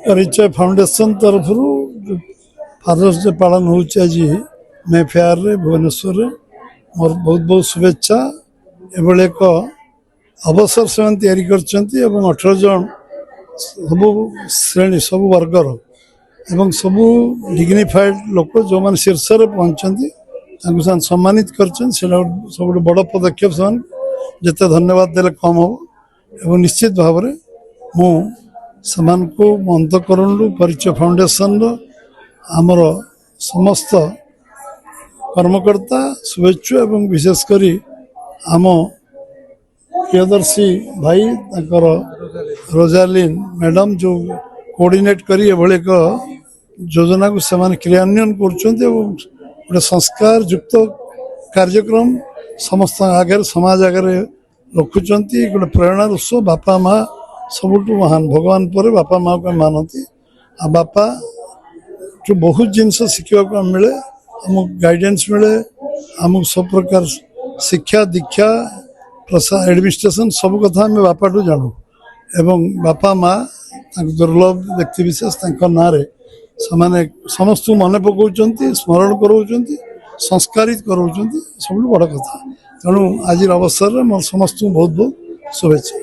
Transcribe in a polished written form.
परिचय फाउंडेशन तरफ fathers day पालन हो आज मे फेयर भुवनेश्वर मोर बहुत बहुत शुभेच्छा एभली एक अवसर से 18 जन सब श्रेणी सब वर्गर एवं सबू डिग्निफाइड लोक जो मैंने शीर्ष पहुंचती सम्मानित कर सब बड़ पदक्षेप से जिते धन्यवाद देले कम हो एवं निश्चित भाव को अंतकरण परिचय फाउंडेशन आमर समस्त कर्मकर्ता शुभेच्छु एवं विशेषकर आम प्रियदर्शी भाई रोजालिन मैडम जो कोऑर्डिनेट करी एभली एक योजना को से क्रियान्वयन कर संस्कार युक्त कार्यक्रम समस्त आगे समाज आगे रखुंट गोटे प्रेरणा उत्स बापा माँ सबुठ महान भगवान पर बापा माँ को मानती आ बापा जो बहुत जिनस शिखा मिले आम गाइडेंस मिले आम सब प्रकार शिक्षा दीक्षा प्रसाद एडमिनिस्ट्रेशन सब कथा आम बापा जानू एवं बापा माँ दुर्लभ व्यक्तिशेष ना समस्त मन पकाउं स्मरण कराऊँ संस्कारित कराऊँ सब बड़ कथा तेणु आज अवसर में मोर समस्त बहुत बहुत शुभेच्छा।